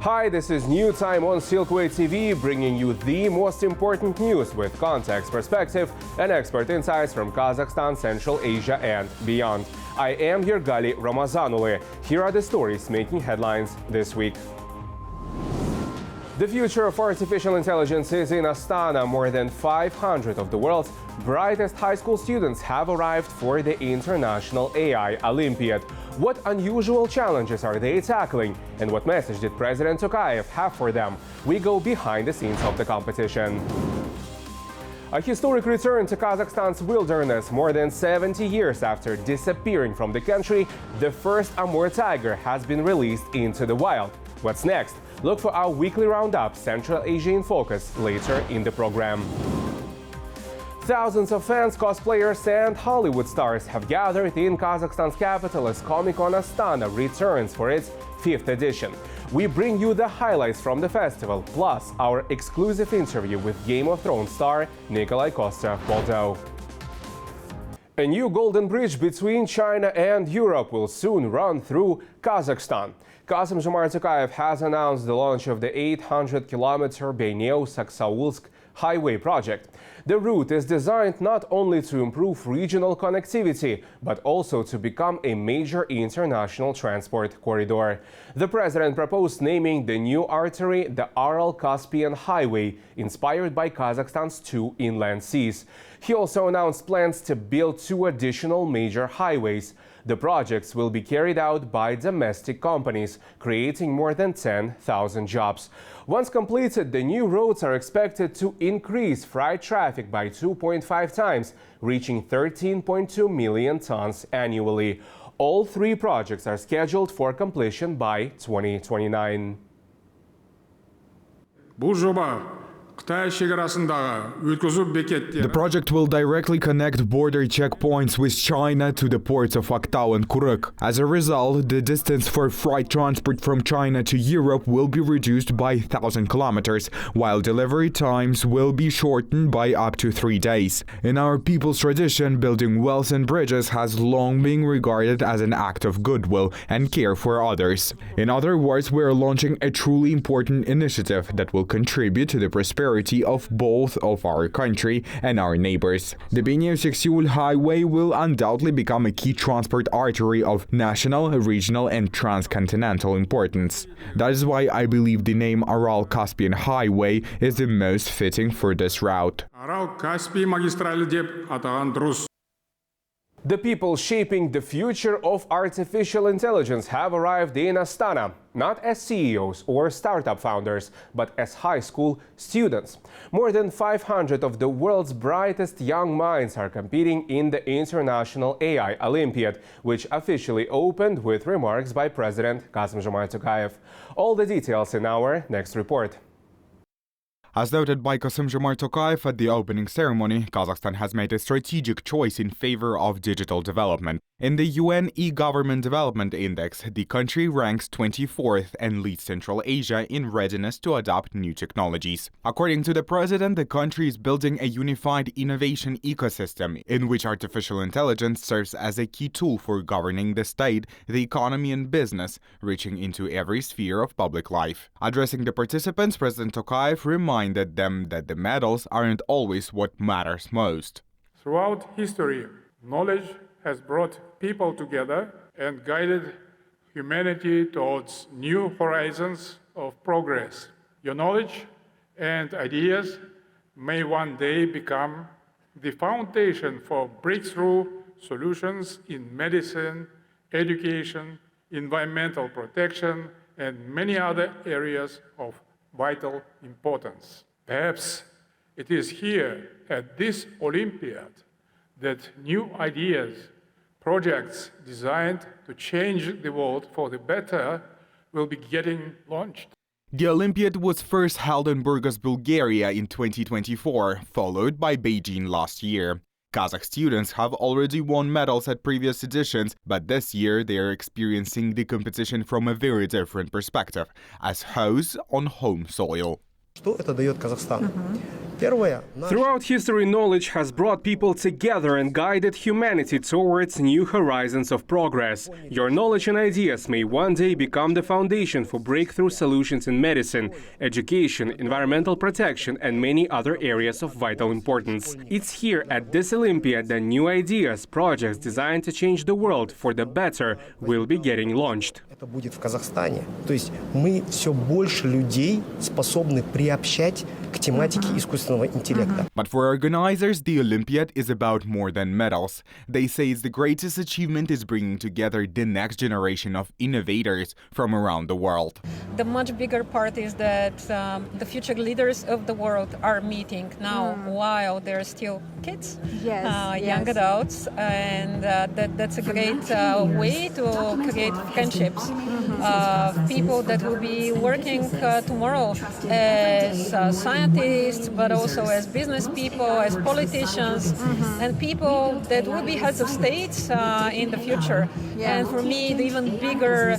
Hi, this is New Time on Silkway TV, bringing you the most important news with context, perspective, and expert insights from Kazakhstan, Central Asia, and beyond. I am Yergali Ramazanulu. Here are the stories making headlines this week. The future of artificial intelligence is in Astana. More than 500 of the world's brightest high school students have arrived for the International AI Olympiad. What unusual challenges are they tackling? And what message did President Tokayev have for them? We go behind the scenes of the competition. A historic return to Kazakhstan's wilderness. More than 70 years after disappearing from the country, the first Amur tiger has been released into the wild. What's next? Look for our weekly roundup, Central Asia in Focus, later in the program. Thousands of fans, cosplayers, and Hollywood stars have gathered in Kazakhstan's capital as Con Astana returns for its 5th edition. We bring you the highlights from the festival, plus our exclusive interview with Game of Thrones star Nikolaj Coster-Waldau. A new golden bridge between China and Europe will soon run through Kazakhstan. Kassym-Jomart Tokayev has announced the launch of the 800-kilometer Beyneus-Saksaulsk highway project. The route is designed not only to improve regional connectivity, but also to become a major international transport corridor. The president proposed naming the new artery the Aral-Caspian Highway, inspired by Kazakhstan's 2 inland seas. He also announced plans to build 2 additional major highways. The projects will be carried out by domestic companies, creating more than 10,000 jobs. Once completed, the new roads are expected to increase freight traffic by 2.5 times, reaching 13.2 million tons annually. All 3 projects are scheduled for completion by 2029. The project will directly connect border checkpoints with China to the ports of Aktau and Kuruk. As a result, the distance for freight transport from China to Europe will be reduced by 1,000 kilometers, while delivery times will be shortened by up to 3 days. In our people's tradition, building wells and bridges has long been regarded as an act of goodwill and care for others. In other words, we are launching a truly important initiative that will contribute to the prosperity of both of our country and our neighbors. The Beyneus-Saksaulsk Highway will undoubtedly become a key transport artery of national, regional, and transcontinental importance. That is why I believe the name Aral-Caspian Highway is the most fitting for this route. Aral-Caspian магистрали деп атаған дұрыс. The people shaping the future of artificial intelligence have arrived in Astana, not as CEOs or startup founders, but as high school students. More than 500 of the world's brightest young minds are competing in the International AI Olympiad, which officially opened with remarks by President Kassym-Jomart Tokayev. All the details in our next report. As noted by Kassym-Jomart Tokayev at the opening ceremony, Kazakhstan has made a strategic choice in favor of digital development. In the UN E-Government Development Index, the country ranks 24th and leads Central Asia in readiness to adopt new technologies. According to the president, the country is building a unified innovation ecosystem in which artificial intelligence serves as a key tool for governing the state, the economy and business, reaching into every sphere of public life. Addressing the participants, President Tokayev reminded them that the medals aren't always what matters most. Throughout history, knowledge has brought people together and guided humanity towards new horizons of progress. Your knowledge and ideas may one day become the foundation for breakthrough solutions in medicine, education, environmental protection, and many other areas of vital importance. Perhaps it is here at this Olympiad that new ideas, projects designed to change the world for the better will be getting launched. The Olympiad was first held in Burgas, Bulgaria in 2024, followed by Beijing last year. Kazakh students have already won medals at previous editions, but this year they are experiencing the competition from a very different perspective, as hosts on home soil. Что это дает Казахстану? Throughout history, knowledge has brought people together and guided humanity towards new horizons of progress. Your knowledge and ideas may one day become the foundation for breakthrough solutions in medicine, education, environmental protection, and many other areas of vital importance. It's here at this Olympiad that new ideas, projects designed to change the world for the better will be getting launched. Это будет в Казахстане. То есть мы все больше людей способны приобщать к тематике искусственного интеллекта. But for organizers, the Olympiad is about more than medals. They say the greatest achievement is bringing together the next generation of innovators from around the world. The much bigger part is that the future leaders of the world are meeting now while they're still kids, young adults, and that's a great way to create friendships of people that will be working tomorrow as scientists, but also as business people, as politicians, and people that will be heads of states in the future. And for me, the even bigger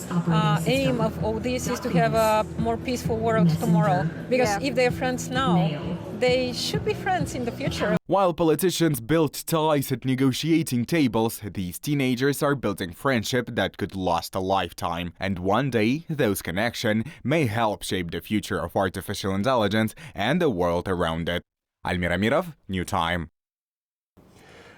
aim of all this is to have a more peaceful world tomorrow. Because if they're friends now, they should be friends in the future. While politicians build ties at negotiating tables, these teenagers are building friendship that could last a lifetime. And one day, those connections may help shape the future of artificial intelligence and the world around it. Almir Amirov, New Time.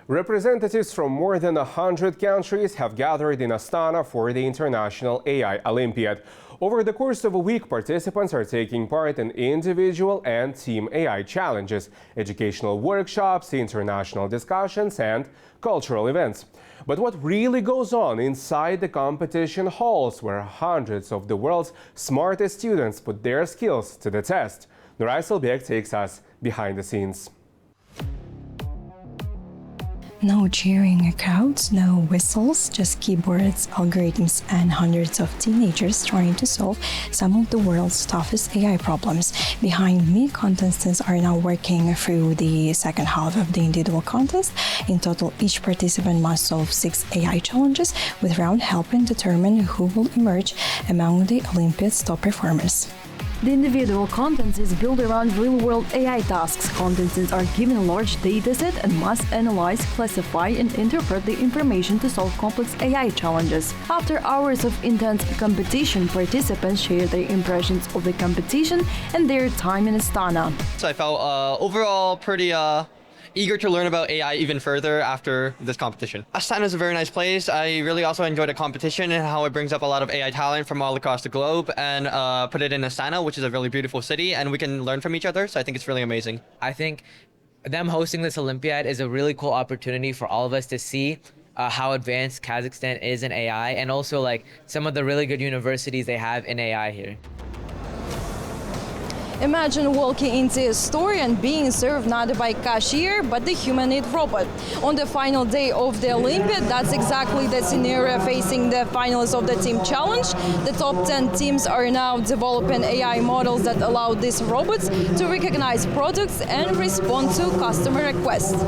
Representatives from more than 100 countries have gathered in Astana for the International AI Olympiad. Over the course of a week, participants are taking part in individual and team AI challenges, educational workshops, international discussions, and cultural events. But what really goes on inside the competition halls, where hundreds of the world's smartest students put their skills to the test? Nuray Selbek takes us behind the scenes. No cheering crowds, no whistles, just keyboards, algorithms, and hundreds of teenagers trying to solve some of the world's toughest AI problems. Behind me, contestants are now working through the second half of the individual contest. In total, each participant must solve 6 AI challenges, with round helping determine who will emerge among the Olympiad's top performers. The individual content is built around real-world AI tasks. Contestants are given a large dataset and must analyze, classify, and interpret the information to solve complex AI challenges. After hours of intense competition, participants share their impressions of the competition and their time in Astana. So I felt overall pretty eager to learn about AI even further after this competition. Astana is a very nice place. I really also enjoy the competition and how it brings up a lot of AI talent from all across the globe and put it in Astana, which is a really beautiful city, and we can learn from each other. So I think it's really amazing. I think them hosting this Olympiad is a really cool opportunity for all of us to see how advanced Kazakhstan is in AI, and also like some of the really good universities they have in AI here. Imagine walking into a store and being served not by cashier, but the humanoid robot. On the final day of the Olympiad, that's exactly the scenario facing the finalists of the team challenge. The top 10 teams are now developing AI models that allow these robots to recognize products and respond to customer requests.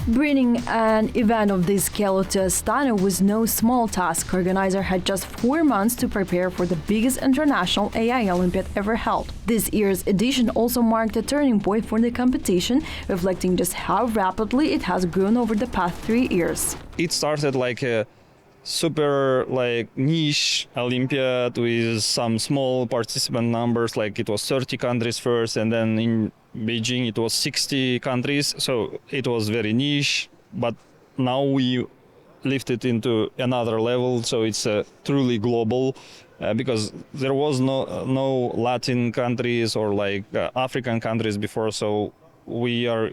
Bringing an event of this scale to Astana was no small task. Organizer had just 4 months to prepare for the biggest international AI Olympiad ever held. This year's edition also marked a turning point for the competition, reflecting just how rapidly it has grown over the past 3 years. It started like a super niche Olympiad with some small participant numbers, like it was 30 countries first, and then in Beijing it was 60 countries, so it was very niche, but now we lift it into another level, so it's truly global, because there was no Latin countries or African countries before, so we are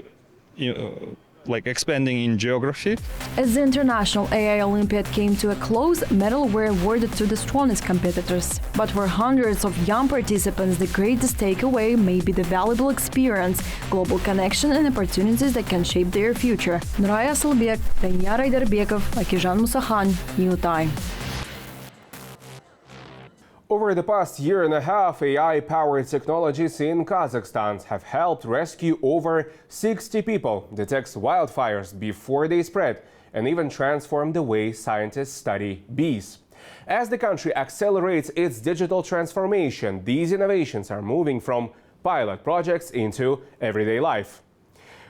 expanding in geography. As the International AI Olympiad came to a close, medals were awarded to the strongest competitors. But for hundreds of young participants, the greatest takeaway may be the valuable experience, global connection, and opportunities that can shape their future. Nuray Selbek, Danyar Ayderbekov, Akizhan Musakhan, New Time. Over the past year and a half, AI-powered technologies in Kazakhstan have helped rescue over 60 people, detect wildfires before they spread, and even transform the way scientists study bees. As the country accelerates its digital transformation, these innovations are moving from pilot projects into everyday life.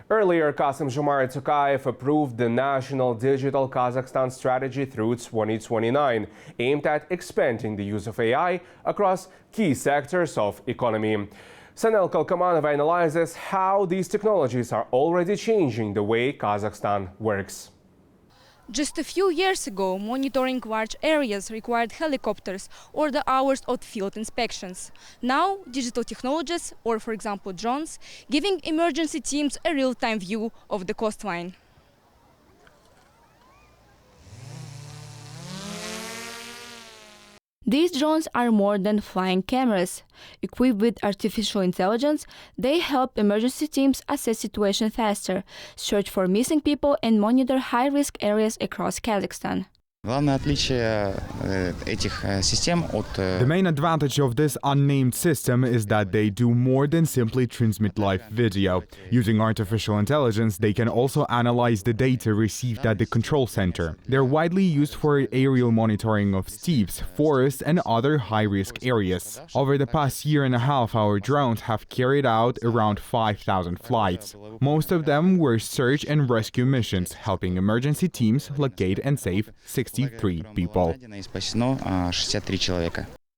Earlier, Kassym-Jomart Tokayev approved the National Digital Kazakhstan Strategy through 2029, aimed at expanding the use of AI across key sectors of economy. Sanel Kalkamanova analyzes how these technologies are already changing the way Kazakhstan works. Just a few years ago, monitoring large areas required helicopters or the hours of field inspections. Now, digital technologies, or for example drones, giving emergency teams a real-time view of the coastline. These drones are more than flying cameras. Equipped with artificial intelligence, they help emergency teams assess situations faster, search for missing people and monitor high-risk areas across Kazakhstan. The main advantage of this unnamed system is that they do more than simply transmit live video. Using artificial intelligence, they can also analyze the data received at the control center. They're widely used for aerial monitoring of steppes, forests, and other high-risk areas. Over the past year and a half, our drones have carried out around 5,000 flights. Most of them were search and rescue missions, helping emergency teams locate and save 63 people.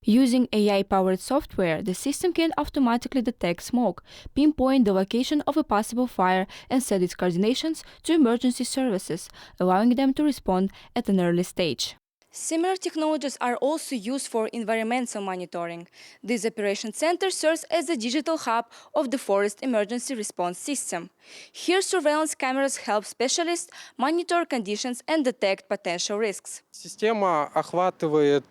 Using AI-powered software, the system can automatically detect smoke, pinpoint the location of a possible fire, and set its coordinations to emergency services, allowing them to respond at an early stage. Similar technologies are also used for environmental monitoring. This operation center serves as the digital hub of the forest emergency response system. Here, surveillance cameras help specialists monitor conditions and detect potential risks. Система охватывает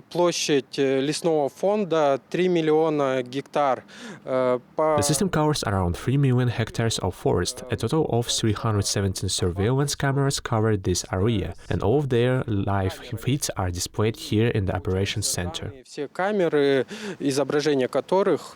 площадь лесного фонда 3 миллиона гектар. The system covers around 3 million hectares of forest. A total of 317 surveillance cameras cover this area, and all of their live feeds are displayed here in the operations center. Все камеры, изображения которых,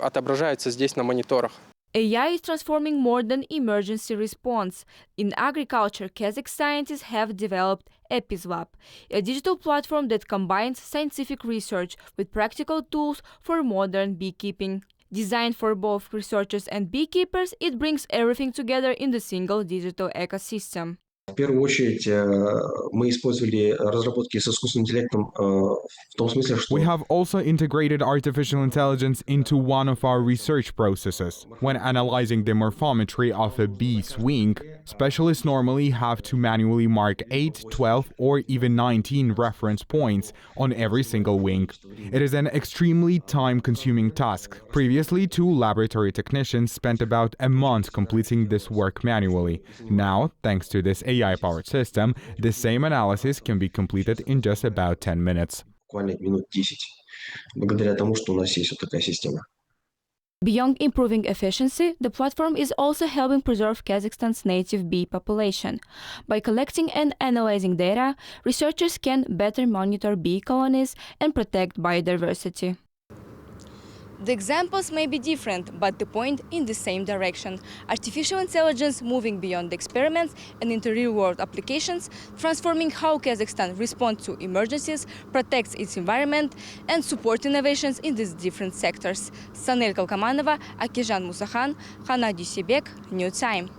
отображаются здесь на мониторах. AI is transforming more than emergency response. In agriculture, Kazakh scientists have developed EpiSwap, a digital platform that combines scientific research with practical tools for modern beekeeping. Designed for both researchers and beekeepers, it brings everything together in the single digital ecosystem. В первую очередь, мы использовали разработки с искусственным интеллектом в том смысле, что... We have also integrated artificial intelligence into one of our research processes. When analyzing the morphometry of a bee's wing, specialists normally have to manually mark 8, 12, or even 19 reference points on every single wing. It is an extremely time-consuming task. Previously, 2 laboratory technicians spent about a month completing this work manually. Now, thanks to this AI-powered system, the same analysis can be completed in just about 10 minutes. минут 10, благодаря тому, что у нас есть вот такая система. Beyond improving efficiency, the platform is also helping preserve Kazakhstan's native bee population. By collecting and analyzing data, researchers can better monitor bee colonies and protect biodiversity. The examples may be different, but the point in the same direction. Artificial intelligence moving beyond the experiments and into real-world applications, transforming how Kazakhstan responds to emergencies, protects its environment, and supports innovations in these different sectors. Sanel Kalkamanova, Akijan Musakhan, Hana Dusibek, New Time.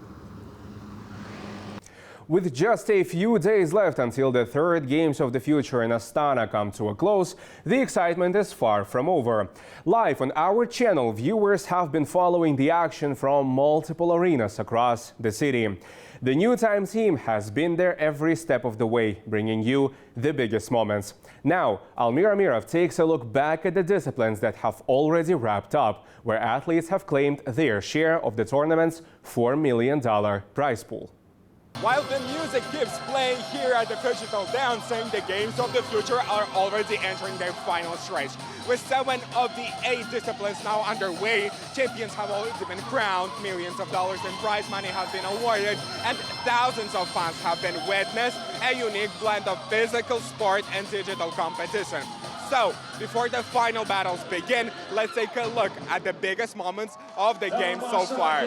With just a few days left until the third Games of the Future in Astana come to a close, the excitement is far from over. Live on our channel, viewers have been following the action from multiple arenas across the city. The New Time team has been there every step of the way, bringing you the biggest moments. Now, Almir Amirov takes a look back at the disciplines that have already wrapped up, where athletes have claimed their share of the tournament's $4 million prize pool. While the music keeps playing here at the Digital Dancing, the Games of the Future are already entering their final stretch. With 7 of the 8 disciplines now underway, champions have already been crowned, millions of dollars in prize money have been awarded, and thousands of fans have been witnessed a unique blend of physical sport and digital competition. So, before the final battles begin, let's take a look at the biggest moments of the game so far.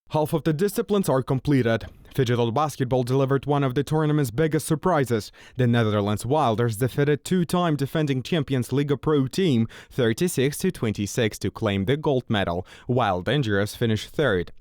Half of the disciplines are completed. Digital basketball delivered one of the tournament's biggest surprises. The Netherlands Wilders defeated two-time defending champions Liga Pro team 36-26 to claim the gold medal, while Dangerous finished third.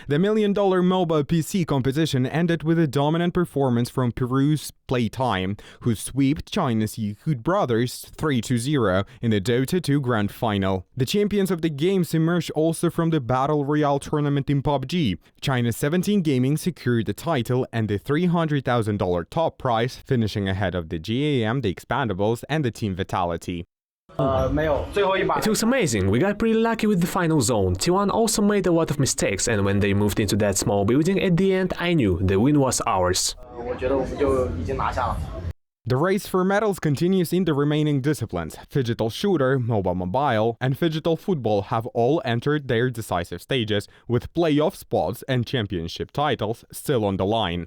The $1 million mobile PC competition ended with a dominant performance from Peru's Playtime, who swept China's Yichud Brothers 3-0 in the Dota 2 Grand Final. The champions of the games emerged also from the Battle Royale tournament in PUBG. China's 17 Gaming secured the title and the $300,000 top prize, finishing ahead of the GAM, the Expandables, and the Team Vitality. It was amazing. We got pretty lucky with the final zone. T1 also made a lot of mistakes, and when they moved into that small building at the end, I knew the win was ours. The race for medals continues in the remaining disciplines. Phygital Shooter, Mobile, and Phygital Football have all entered their decisive stages, with playoff spots and championship titles still on the line.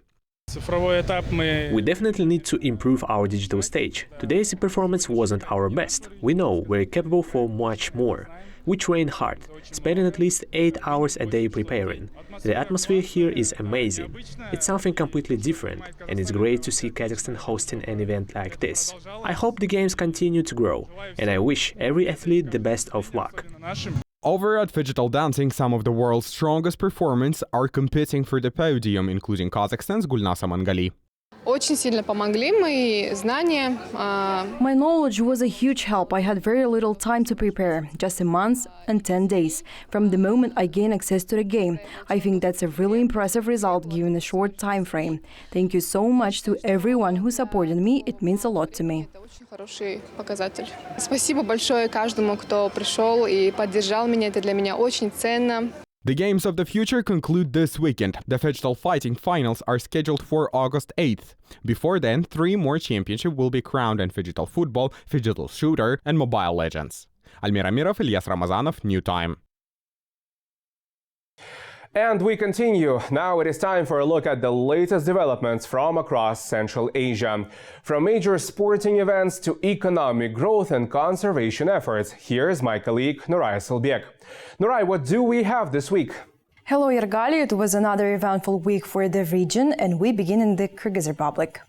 We definitely need to improve our digital stage. Today's performance wasn't our best. We know we're capable for much more. We train hard, spending at least 8 hours a day preparing. The atmosphere here is amazing. It's something completely different, and it's great to see Kazakhstan hosting an event like this. I hope the games continue to grow, and I wish every athlete the best of luck. Over at Phygital Dancing, some of the world's strongest performers are competing for the podium, including Kazakhstan's Gulnaz Mangali. My knowledge was a huge help. I had very little time to prepare, just a month and 10 days, from the moment I gained access to the game. I think that's a really impressive result given a short time frame. Thank you so much to everyone who supported me. It means a lot to me. Спасибо большое каждому, кто пришел и поддержал меня. Это для меня очень ценно. The Games of the Future conclude this weekend. The Phygital Fighting Finals are scheduled for August 8th. Before then, 3 more championships will be crowned in Phygital Football, Phygital Shooter, and Mobile Legends. Almir Amirov, Ilyas Ramazanov, New Time. And we continue. Now it is time for a look at the latest developments from across Central Asia. From major sporting events to economic growth and conservation efforts, here's my colleague Nuray Selbek. Nuray, what do we have this week? Hello, Yergali. It was another eventful week for the region, and we begin in the Kyrgyz Republic.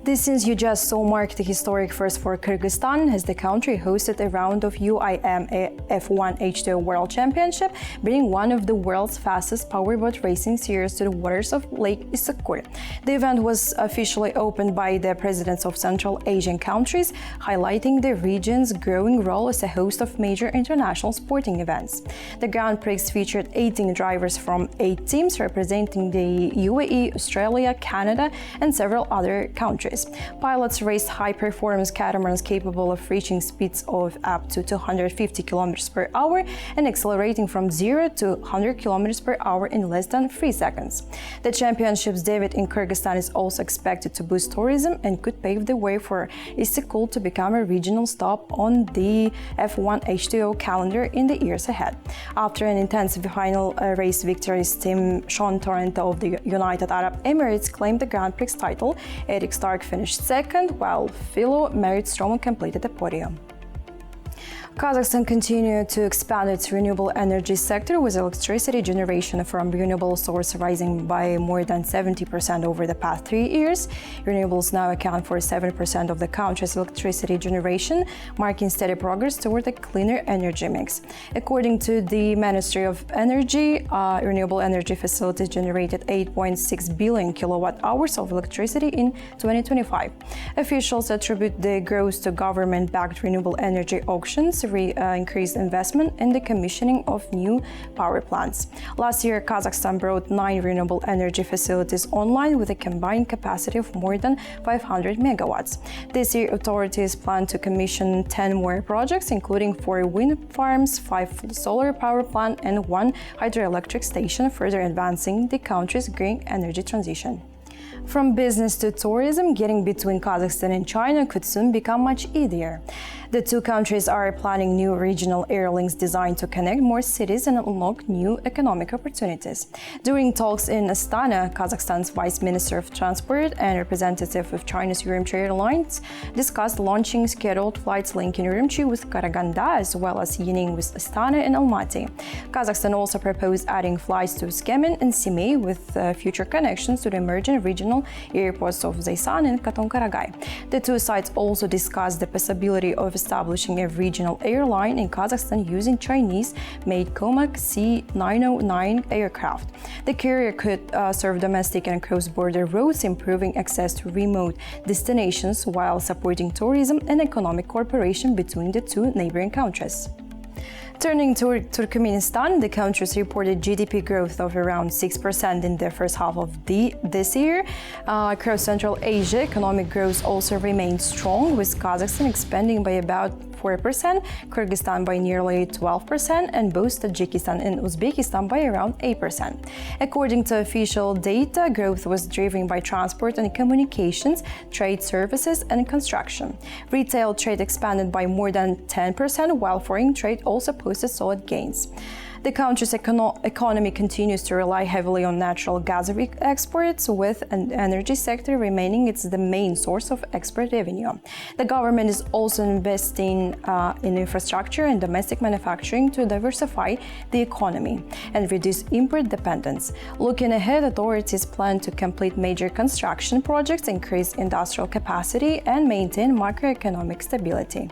This scenes you just saw marked a historic first for Kyrgyzstan, as the country hosted a round of UIMA F1 H2O World Championship, bringing one of the world's fastest powerboat racing series to the waters of Lake Issyk-Kul. The event was officially opened by the presidents of Central Asian countries, highlighting the region's growing role as a host of major international sporting events. The Grand Prix featured 18 drivers from 8 teams representing the UAE, Australia, Canada, and several other countries. Pilots raced high-performance catamarans capable of reaching speeds of up to 250 km per hour and accelerating from 0 to 100 km per hour in less than 3 seconds. The championship's debut in Kyrgyzstan is also expected to boost tourism and could pave the way for Issyk-Kul to become a regional stop on the F1 H2O calendar in the years ahead. After an intensive final race victory, Team Sean Torrento of the United Arab Emirates claimed the Grand Prix title. Eric Stark finished second, while Philo Merit Stroman completed the podium. Kazakhstan continued to expand its renewable energy sector, with electricity generation from renewable sources rising by more than 70% over the past 3 years. Renewables now account for 7% of the country's electricity generation, marking steady progress toward a cleaner energy mix. According to the Ministry of Energy, renewable energy facilities generated 8.6 billion kilowatt-hours of electricity in 2025. Officials attribute the growth to government-backed renewable energy auctions, increased investment in the commissioning of new power plants. Last year, Kazakhstan brought 9 renewable energy facilities online with a combined capacity of more than 500 megawatts. This year, authorities plan to commission 10 more projects, including 4 wind farms, 5 solar power plants, and 1 hydroelectric station, further advancing the country's green energy transition. From business to tourism, getting between Kazakhstan and China could soon become much easier. The two countries are planning new regional air links designed to connect more cities and unlock new economic opportunities. During talks in Astana, Kazakhstan's Vice Minister of Transport and representative of China's Urumqi Airlines discussed launching scheduled flights linking Urumqi with Karaganda as well as Yenin with Astana and Almaty. Kazakhstan also proposed adding flights to Skemen and Semey with future connections to the emerging regional airports of Zaysan and Katon-Karagay. The two sides also discussed the possibility of establishing a regional airline in Kazakhstan using Chinese-made Comac C909 aircraft. The carrier could serve domestic and cross-border routes, improving access to remote destinations while supporting tourism and economic cooperation between the two neighboring countries. Turning to Turkmenistan, the country's reported GDP growth of around 6% in the first half of this year. Across Central Asia, economic growth also remains strong, with Kazakhstan expanding by about 4%, Kyrgyzstan by nearly 12%, and both Tajikistan and Uzbekistan by around 8%. According to official data, growth was driven by transport and communications, trade services, and construction. Retail trade expanded by more than 10%, while foreign trade also posted solid gains. The country's economy continues to rely heavily on natural gas exports, with an energy sector remaining the main source of export revenue. The government is also investing in infrastructure and domestic manufacturing to diversify the economy and reduce import dependence. Looking ahead, authorities plan to complete major construction projects, increase industrial capacity, and maintain macroeconomic stability.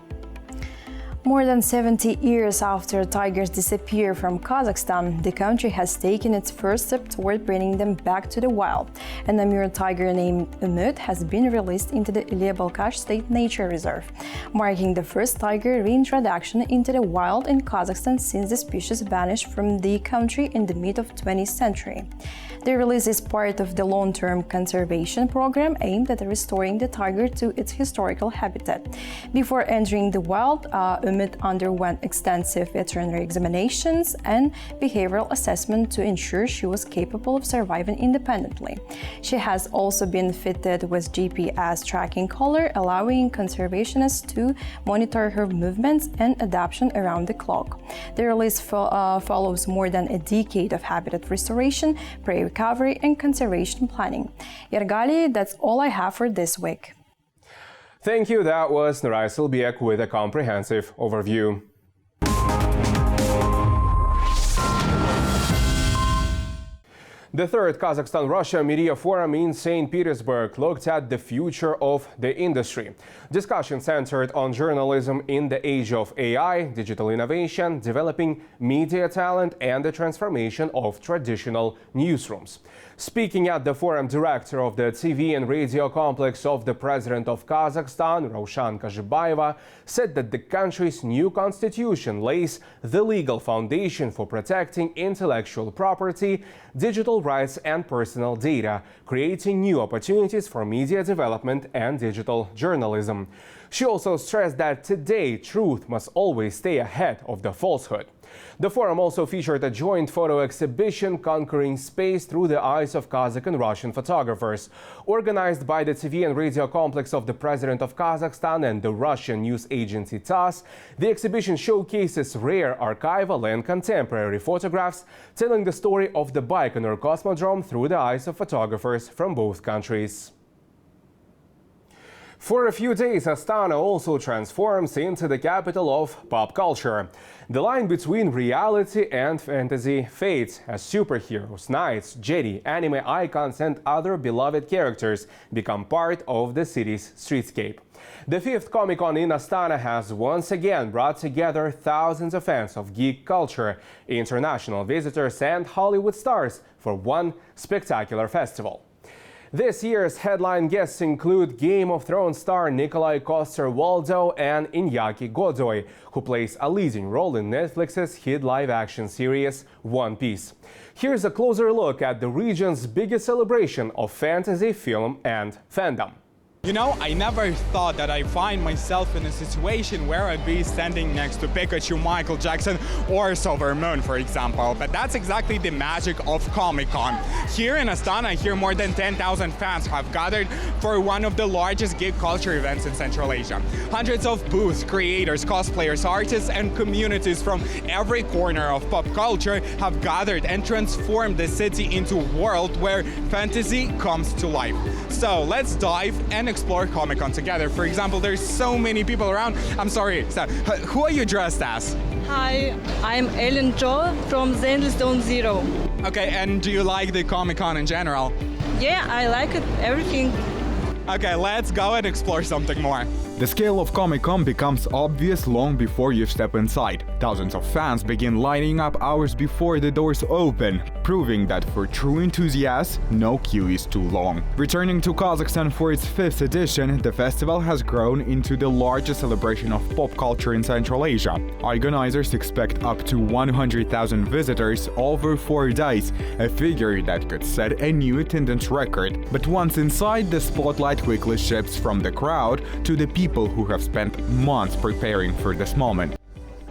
More than 70 years after tigers disappeared from Kazakhstan, the country has taken its first step toward bringing them back to the wild. An Amur tiger named Umut has been released into the Ilya-Balkhash State Nature Reserve, marking the first tiger reintroduction into the wild in Kazakhstan since the species vanished from the country in the mid-20th century. The release is part of the long-term conservation program aimed at restoring the tiger to its historical habitat. Before entering the wild, Umut underwent extensive veterinary examinations and behavioral assessment to ensure she was capable of surviving independently. She has also been fitted with GPS tracking collar, allowing conservationists to monitor her movements and adaptation around the clock. The release follows more than a decade of habitat restoration, prey recovery, and conservation planning. Yargali, that's all I have for this week. Thank you. That was Nuray Silbiek with a comprehensive overview. The third Kazakhstan-Russia Media Forum in St. Petersburg looked at the future of the industry. Discussion centered on journalism in the age of AI, digital innovation, developing media talent, and the transformation of traditional newsrooms. Speaking at the forum, director of the TV and radio complex of the President of Kazakhstan, Raushan Kazhibayeva, said that the country's new constitution lays the legal foundation for protecting intellectual property, digital rights, and personal data, creating new opportunities for media development and digital journalism. She also stressed that today truth must always stay ahead of the falsehood. The forum also featured a joint photo exhibition, Conquering Space Through the Eyes of Kazakh and Russian Photographers. Organized by the TV and radio complex of the President of Kazakhstan and the Russian news agency TASS, the exhibition showcases rare archival and contemporary photographs telling the story of the Baikonur Cosmodrome through the eyes of photographers from both countries. For a few days, Astana also transforms into the capital of pop culture. The line between reality and fantasy fades as superheroes, knights, Jedi, anime icons, and other beloved characters become part of the city's streetscape. The fifth Comic-Con in Astana has once again brought together thousands of fans of geek culture, international visitors, and Hollywood stars for one spectacular festival. This year's headline guests include Game of Thrones star Nikolaj Coster-Waldau and Iñaki Godoy, who plays a leading role in Netflix's hit live-action series One Piece. Here's a closer look at the region's biggest celebration of fantasy, film, and fandom. You know, I never thought that I'd find myself in a situation where I'd be standing next to Pikachu, Michael Jackson, or Silver Moon, for example. But that's exactly the magic of Comic-Con. Here in Astana, here more than 10,000 fans have gathered for one of the largest geek culture events in Central Asia. Hundreds of booths, creators, cosplayers, artists, and communities from every corner of pop culture have gathered and transformed the city into a world where fantasy comes to life. So let's dive and explore Comic-Con together. For example, there's so many people around. I'm sorry, so, who are you dressed as? Hi, I'm Ellen Jo from Zone Zero. Okay, and do you like the Comic-Con in general? Yeah, I like it, everything. Okay, let's go and explore something more. The scale of Comic-Con becomes obvious long before you step inside. Thousands of fans begin lining up hours before the doors open, proving that for true enthusiasts, no queue is too long. Returning to Kazakhstan for its 5th edition, the festival has grown into the largest celebration of pop culture in Central Asia. Organizers expect up to 100,000 visitors over 4 days, a figure that could set a new attendance record. But once inside, the spotlight quickly shifts from the crowd to the people who have spent months preparing for this moment.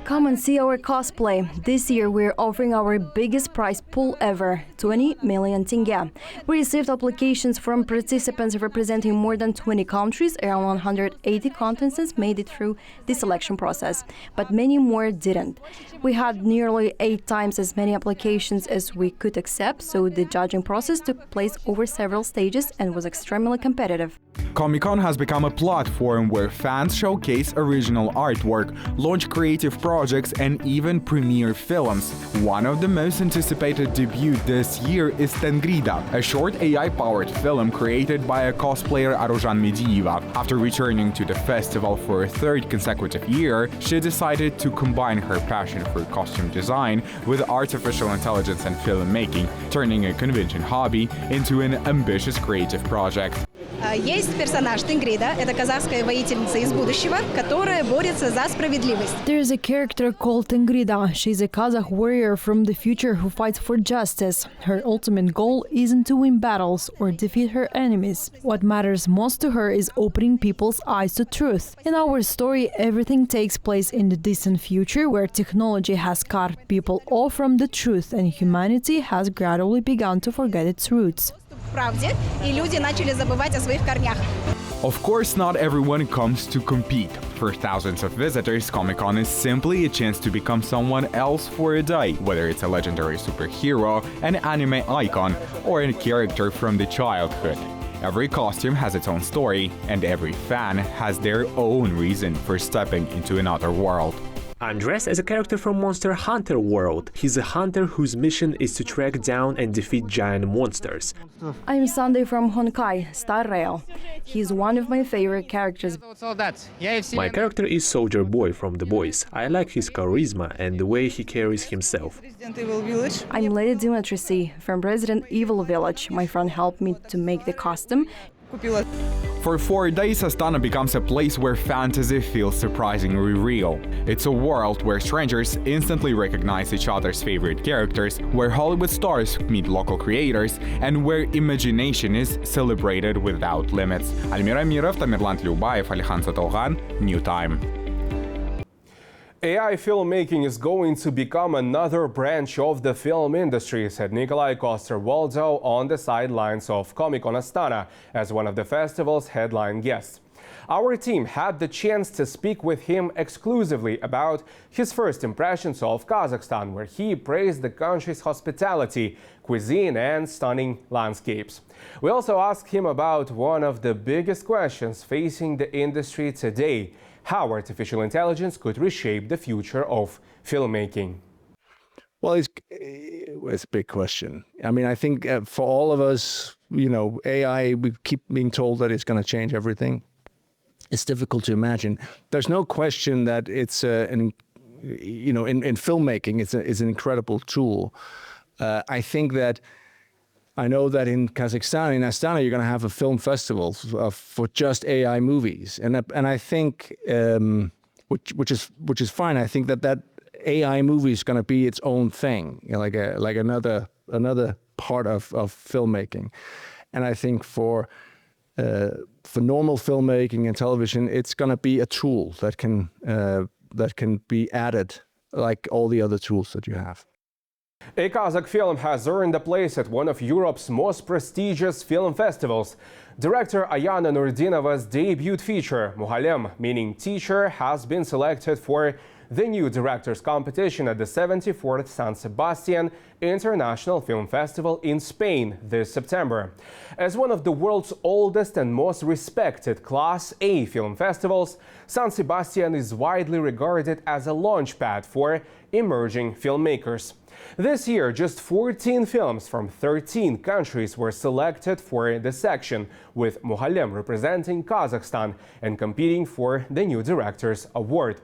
Come and see our cosplay. This year we're offering our biggest prize pool ever, 20 million tenge. We received applications from participants representing more than 20 countries. Around 180 contestants made it through the selection process, but many more didn't. We had nearly 8 times as many applications as we could accept, so the judging process took place over several stages and was extremely competitive. Comic-Con has become a platform where fans showcase original artwork, launch creative projects, and even premiere films. One of the most anticipated debuts this year is Tengrida, a short AI-powered film created by a cosplayer Aruzhan Medieva. After returning to the festival for a 3rd consecutive year, she decided to combine her passion for costume design with artificial intelligence and filmmaking, turning a convention hobby into an ambitious creative project. Есть персонаж Тенгрида, это казахская воительница из будущего, которая борется за справедливость. There is a character called Tengrida. She's a Kazakh warrior from the future who fights for justice. Her ultimate goal isn't to win battles or defeat her enemies. What matters most to her is opening people's eyes to truth. In our story, everything takes place in the distant future where technology has cut people off from the truth and humanity has gradually begun to forget its roots. Правде, и люди начали забывать о своих корнях. Of course, not everyone comes to compete. For thousands of visitors, Comic-Con is simply a chance to become someone else for a day, whether it's a legendary superhero, an anime icon, or a character from the childhood. Every costume has its own story, and every fan has their own reason for stepping into another world. I'm dressed as a character from Monster Hunter World. He's a hunter whose mission is to track down and defeat giant monsters. I'm Sunday from Honkai, Star Rail. He's one of my favorite characters. My character is Soldier Boy from The Boys. I like his charisma and the way he carries himself. I'm Lady Dimitri from Resident Evil Village. My friend helped me to make the costume. For 4 days, Astana becomes a place where fantasy feels surprisingly real. It's a world where strangers instantly recognize each other's favorite characters, where Hollywood stars meet local creators, and where imagination is celebrated without limits. Almira Mirov, Tamerlan Lyubayev, Alekhan Satolgan, New Time. AI filmmaking is going to become another branch of the film industry, said Nikolaj Coster-Waldau on the sidelines of Con Astana as one of the festival's headline guests. Our team had the chance to speak with him exclusively about his first impressions of Kazakhstan, where he praised the country's hospitality, cuisine, and stunning landscapes. We also asked him about one of the biggest questions facing the industry today: how artificial intelligence could reshape the future of filmmaking. Well, it's a big question. I mean, I think for all of us, you know, AI, we keep being told that it's going to change everything. It's difficult to imagine. There's no question that it's in filmmaking, it's an incredible tool. I think that I know that in Kazakhstan, in Astana, you're going to have a film festival for just AI movies, and I think which is fine. I think that AI movie is going to be its own thing, you know, like another part of filmmaking, and I think for for normal filmmaking and television, it's going to be a tool that can be added like all the other tools that you have. A Kazakh film has earned a place at one of Europe's most prestigious film festivals. Director Ayana Nurdinova's debut feature, Muhallem, meaning teacher, has been selected for the new directors competition at the 74th San Sebastian International Film Festival in Spain this September. As one of the world's oldest and most respected Class A film festivals, San Sebastian is widely regarded as a launchpad for emerging filmmakers. This year, just 14 films from 13 countries were selected for the section, with Muhallem representing Kazakhstan and competing for the new Directors Award.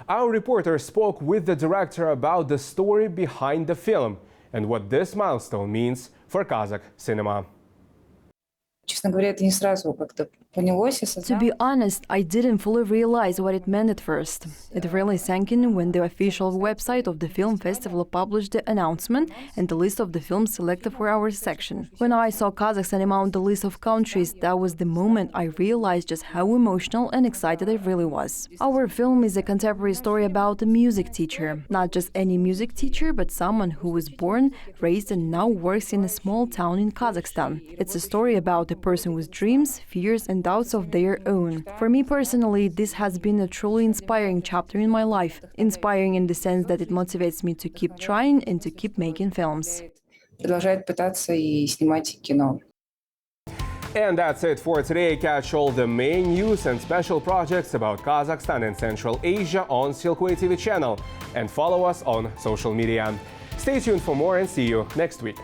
Our reporter spoke with the director about the story behind the film and what this milestone means for Kazakh cinema. To be honest, I didn't fully realize what it meant at first. It really sank in when the official website of the film festival published the announcement and the list of the films selected for our section. When I saw Kazakh cinema on the list of countries, that was the moment I realized just how emotional and excited I really was. Our film is a contemporary story about a music teacher. Not just any music teacher, but someone who was born, raised and now works in a small town in Kazakhstan. It's a story about a person with dreams, fears and doubts of their own. For me personally, this has been a truly inspiring chapter in my life. Inspiring in the sense that it motivates me to keep trying and to keep making films. And that's it for today. Catch all the main news and special projects about Kazakhstan and Central Asia on Silkway TV channel and follow us on social media. Stay tuned for more and see you next week.